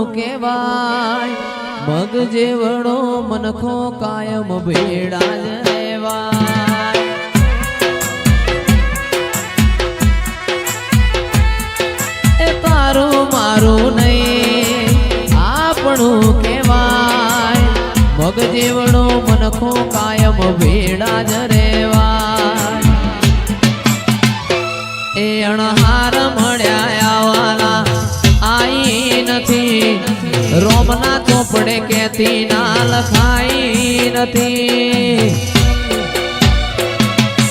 કેવાય મગ જેવડો મનખો કાયમ ભેડા જ રેવાય એ તારું મારું નહીં આપણું કેવાય મગ જેવડો મનખો કાયમ ભેડા જ રેવાય એ અણહાર મળ્યા આવવાના આઈ નથી રોમના ચોપડે કેતી ના લખાઈ નથી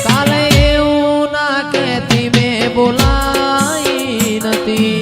કાલે એવું ના કેતી મેં બોલાઈ નથી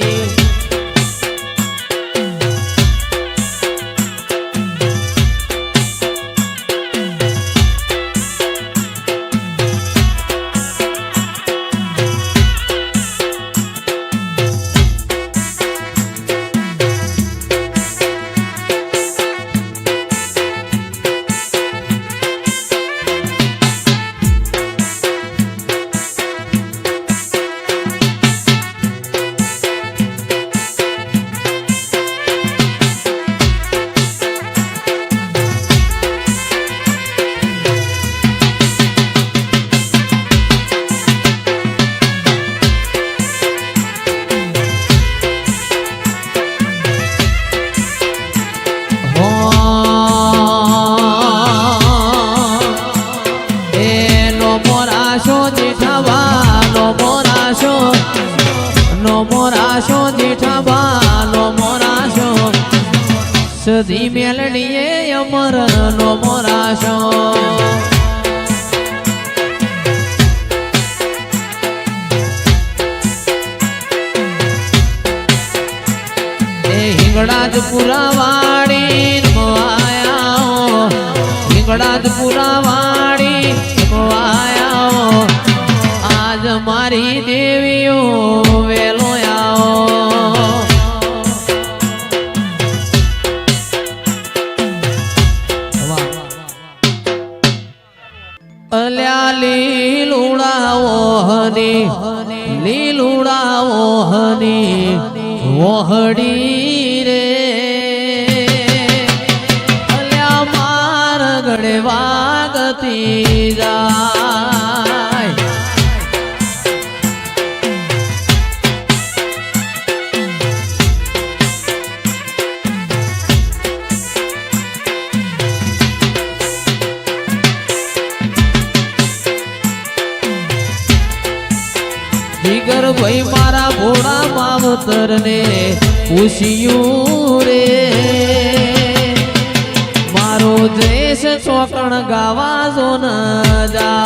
સદી મેલડીએ અમર નો મોરાશો એ હિંગળા જ પુરાવાડી નમવાયા હિંગળા જ પુરાવાડી નમવાયા આજ મારી દેવીઓ વેલો અલ્યા લીલુડાઓ હની વહડી રે અલ્યા માર ગળે વાગતી જાય જીગર ભાઈ મારા ભોળા માવતર ને પૂછ્યું રે મારો દેશ ચોકણ ગાવા જો ન જાય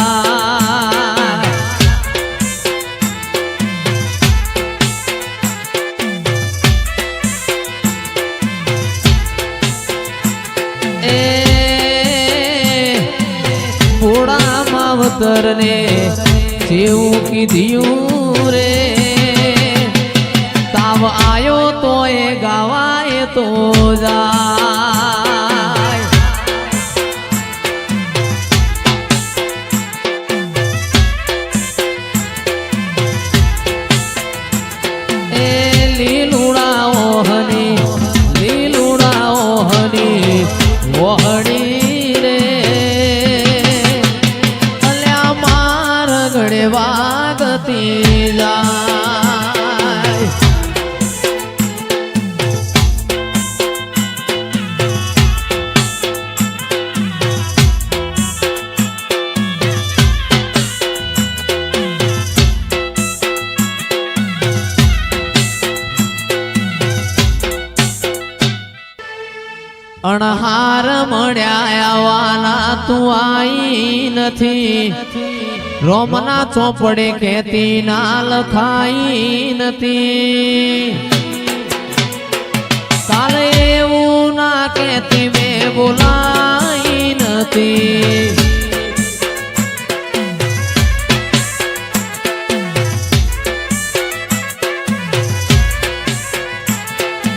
એ ભોળા માવતર ને જેવું કીધું રે તાવ આયો તો એ ગાવાય તો જાય એ લીલુડાઓ હની વહડી રે અલ્યા માર ગળે વાગતી જાય અણહાર મળ્યા આવવાના તું આઈ નથી રોમના ચોપડે કેતી ના લખાઈ નથી કાલે એવું ના કેતી મેં બોલાઈ નથી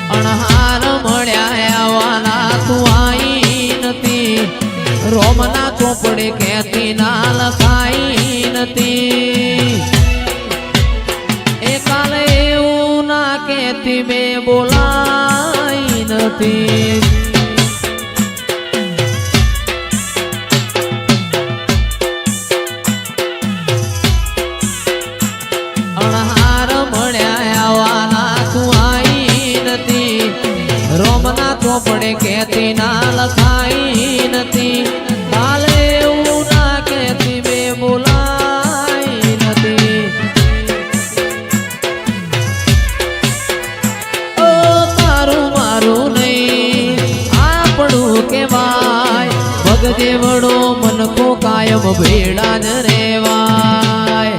અણહાર મળ્યા આવવાના તું આઈ નથી રોમના ચોપડે કેતી ના લખાઈ નથી એ કાલે એવું ના કેતી મેં બોલાઈ નથી. અણહાર મળ્યા આવવાના તું આઈ નથી. રોમના ચોપડે કેતી ના લખાઈ નથી. કાલે એવું ના કેતી બે બોલાઈ નથી. ઓ તારું મારું નહીં આપણું કેવાય. ભગજે વડો મનકો કાયમ ભેડા જ રેવાય.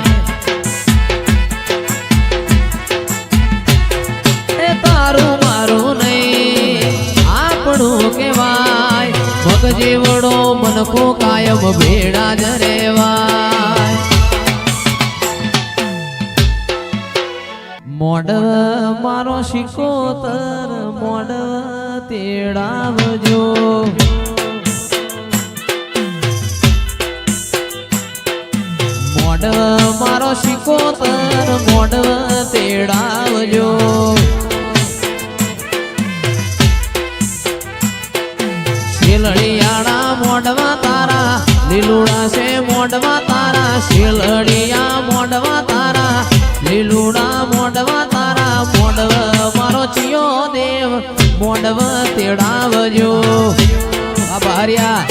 તારું મારું નહીં આપણું કેવાય. ભગજે વડો મનકો કાયમ ભેડા જ રેવાય. મોડવ મારો શિકોતર મોડવ તેડાવજો. મોડવ મારો શિકોતર મોડવ તેડાવજો. શેલડિયાળા મોઢવા તારા લીલુડા છે મોઢવા તારા. શેલડિયા મોઢવા તારા લીલુડા મોઢવા તારા. મોઢવ મારો ચિયો દેવ મોઢવ તેડાવજો. આભાર્યા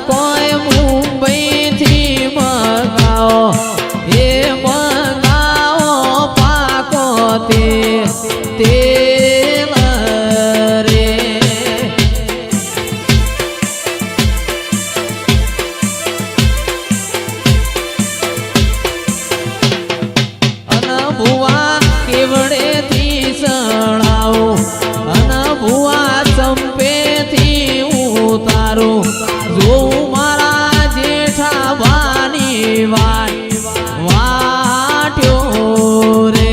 કોઈ મુંબઈ થી મંગાવો એ મંગાવો પાકો તેલ રે. અન ભુવા કેવડે થી સણાવો. અન ભુવા ચંપે થી ઉતારો. જોઉં મારા જેઠા બાની વાટ્યો રે.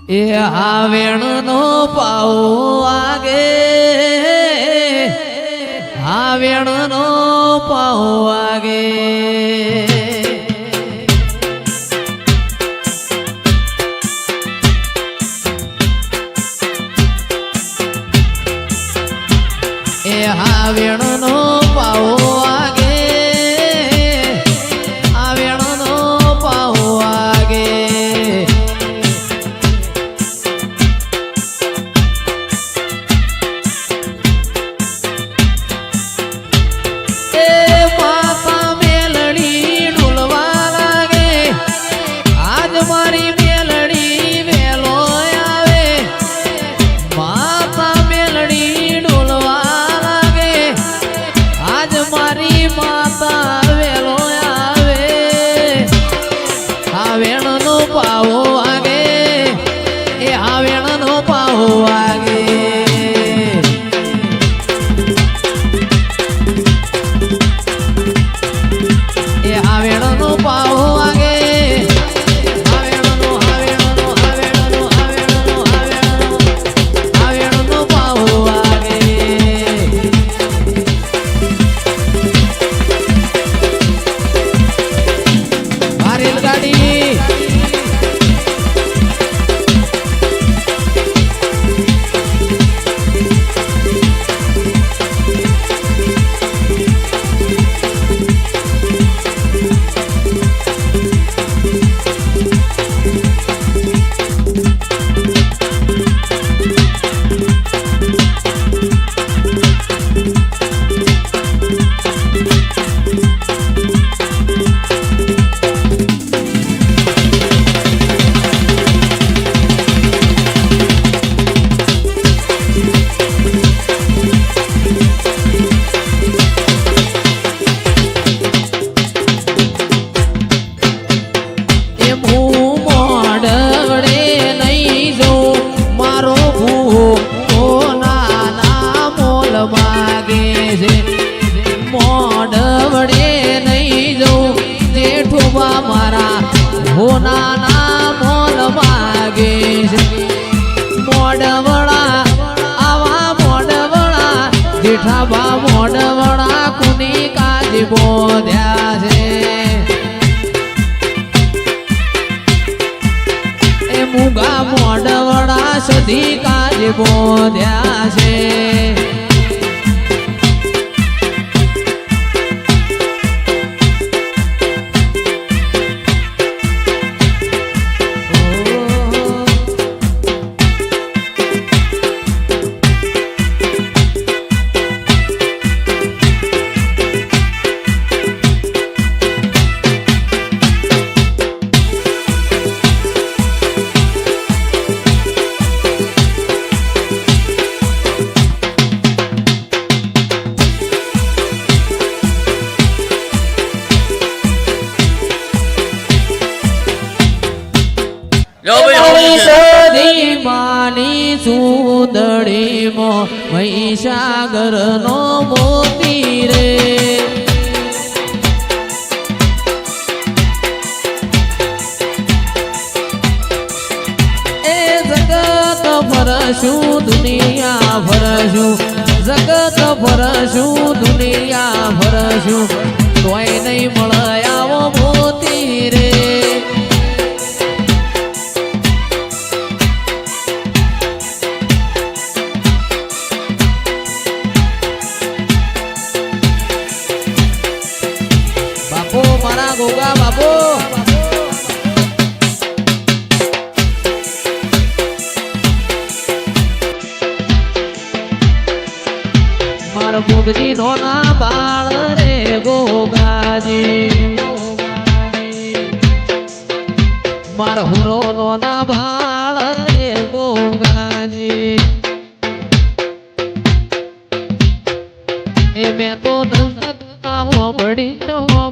એ હાવેણ નો પાઉ આગે. હાવેણ નો પાઉ આગે. એ હાવેણ નો પાઉ આગે. હાવેણ નો પાઉ આગે. સોનાના મોલ માગે છે મોડવડા આવા મોડવડા જેઠાબા મોડવડા કુની કાજી બોધ્યા છે એ મુગા મોડવડા સધી કાજી બોધ્યા છે માની સુદડીમાં મહીસાગર નો મોતી રે એ જગત ફરશું દુનિયા ફરશું જગત ફરશું દુનિયા ફરશું તોય નહીં મળે આવો મોતી રે ગોગા બાપુ માર મુગજી નો ના બાળ રે ગોગાજી માર હુરો નો ના બાળ રે ગોગાજી એ મેં તો બડી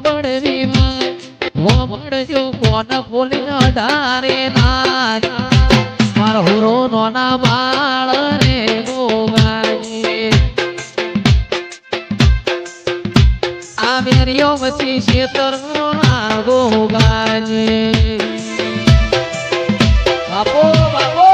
બડવી મળજો કોન બોલી ડારે નાચ માર હુરો નોના બાળ રે ગોગાજી આ મેરિયો વચ્ચે શેતર ગોગાજી બાપો બાપો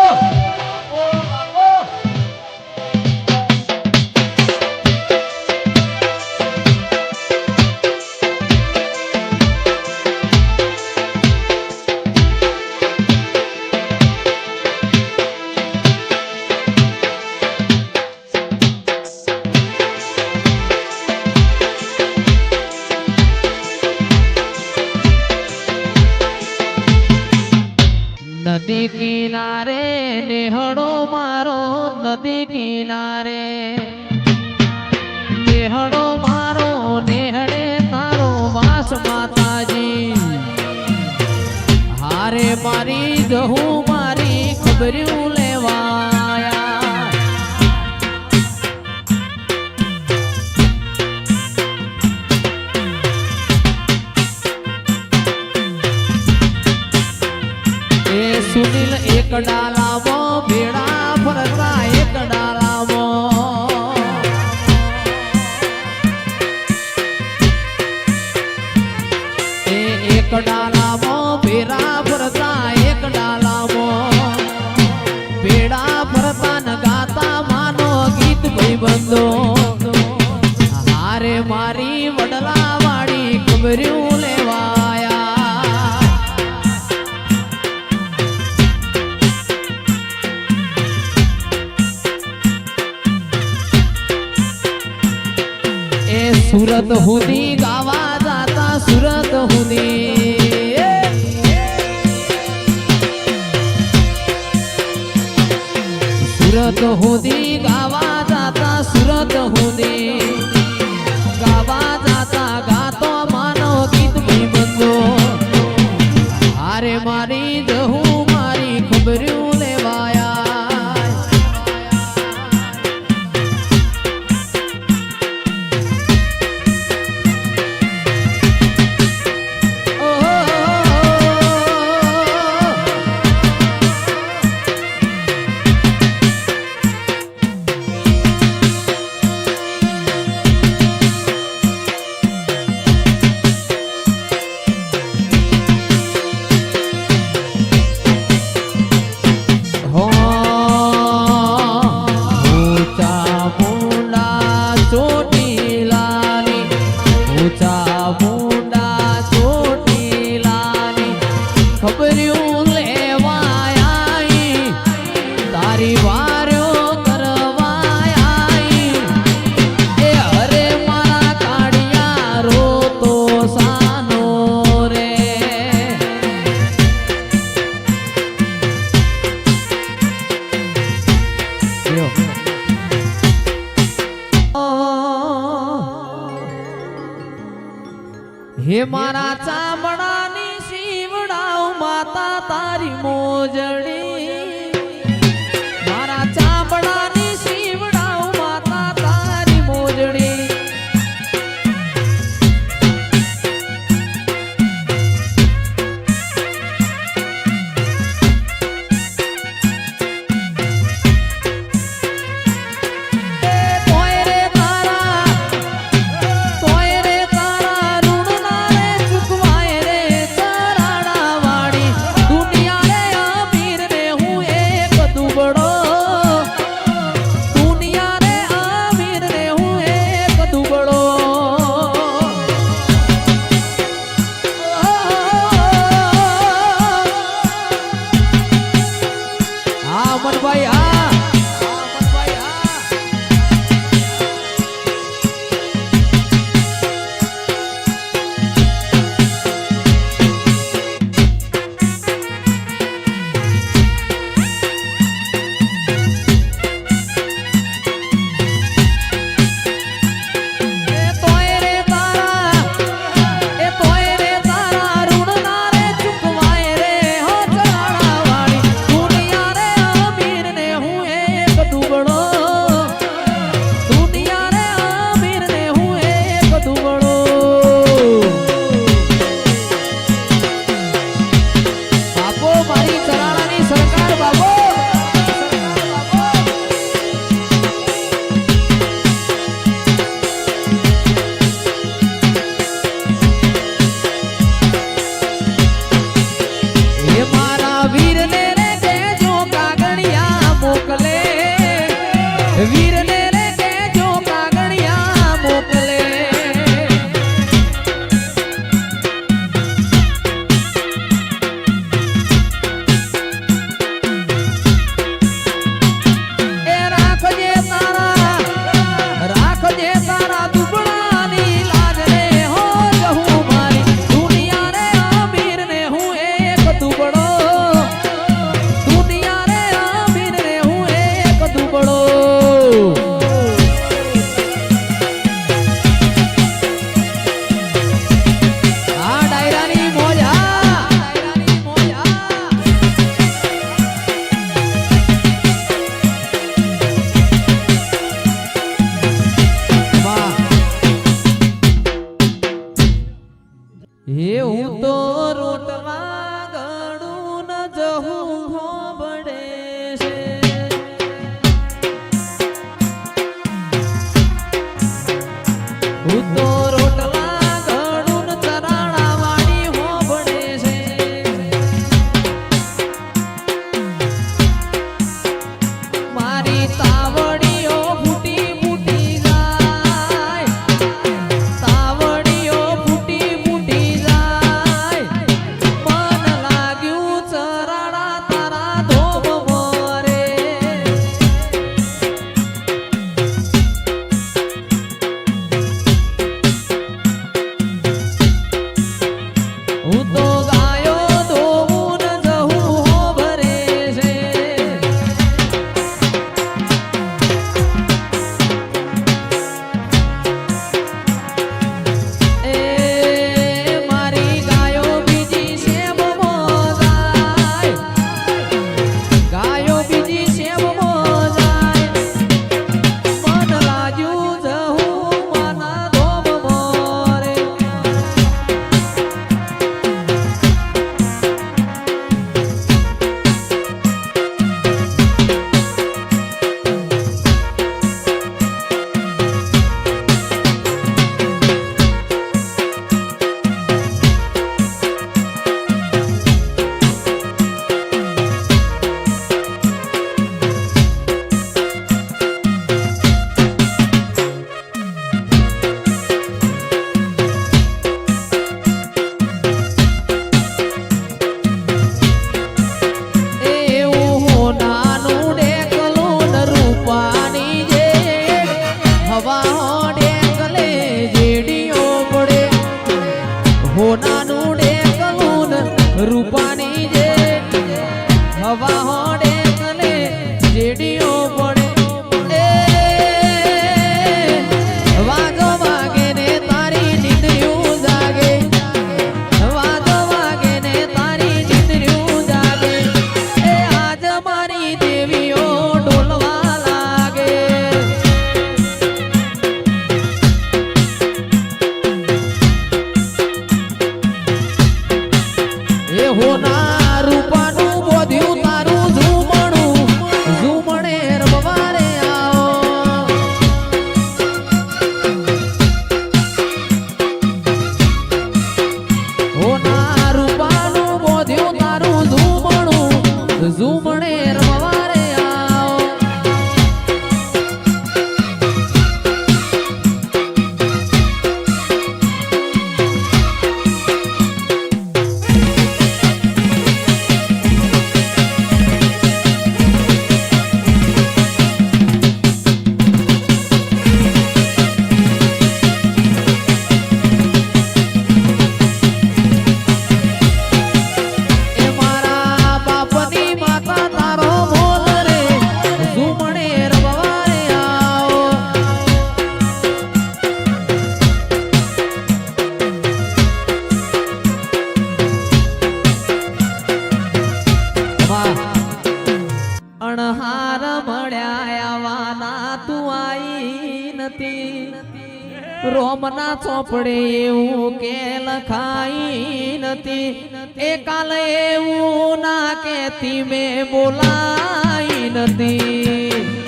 નદી કિનારે નેહડો મારો નદી કિનારે નેહડો મારો નેહડે તારો વાસ માતાજી હારે મારી જહું મારી ખબર્યું લેવાયા સુનિલ એક ડાલામાં ભેડા ફરતા એક ડાલામાં એક ડાલામાં ભેડા ફરતા એક ડાલામાં ભેડા ફરતા ન ગાતા માનો ગીત ભાઈ બંધો હારે મારી વડલા વાળી ખબર્યું લેવાયા સુરત હુદી ગાવા જાતા સુરત હુદી સુરત હુદી ગાવા જાતા સુરત હુદી ગાવા જાતા ગાતો માનો ગીત ભી બંધો હારે મારી જહું મારી ખબર્યું લેવાયા હે મારા ચામડાની શિવડાવ માતા તારી મોજડી મારા ચામડાની શિવડાવ માતા તારી મોજડી અણહાર મળ્યા આવાના તું આઈ નથી રોમના ચોપડે એવું કે લખાઈ નથી એ કાલે એવું ના કેતી મેં બોલાઈ નથી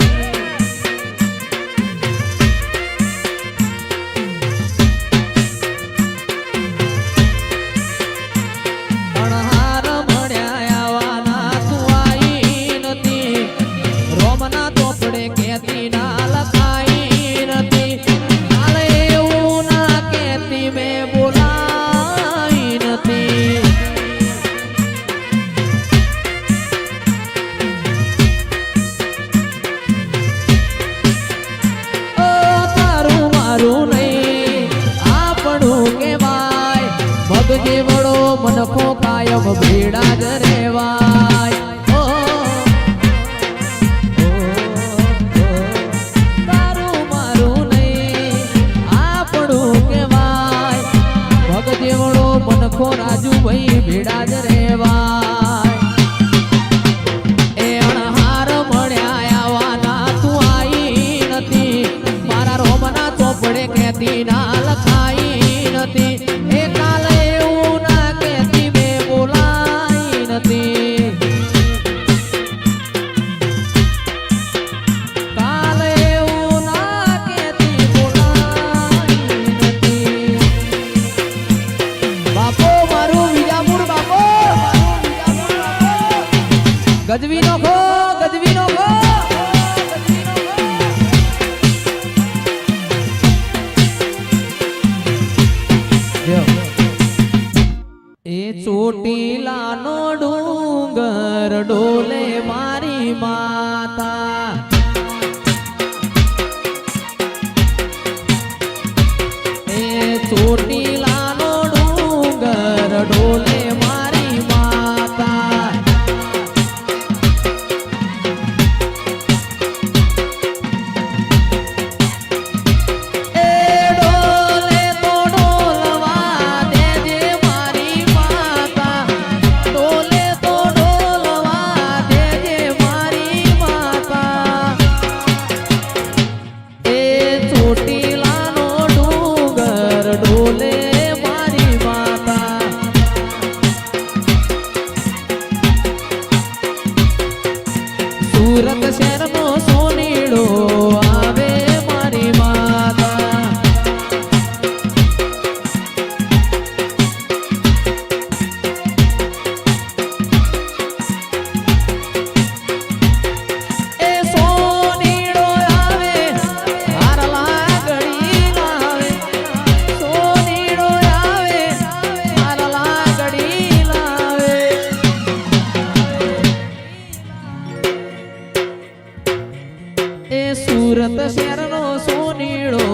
જેવડો મનખો કાયમ ભેડા જ રેવાય તારું મારું નહીં આપણું કેવાય ભગ જેવડો મનખો રાજુ ભાઈ ભેડા જ રેવાય એ અણહાર મળ્યા આવાના તું આઈ નથી મારા રોમના ચોપડે કેતી ના લખાઈ નથી એ કાલે ગજવી નો ખો ગજવી નો ખો એ ચોટીલાનો ડુંગર ડોલે મારી માતા એ ચોટીલાનો ડુંગર ડોલે મારી માતા સુરત શહેરનો સોનીડો આવે મારી માતા એ સોનીડો આવે હારલા ગડી લાવે સોનીડો આવે હારલા ગડી લાવે એ સુરત શહેરનો સોનીડો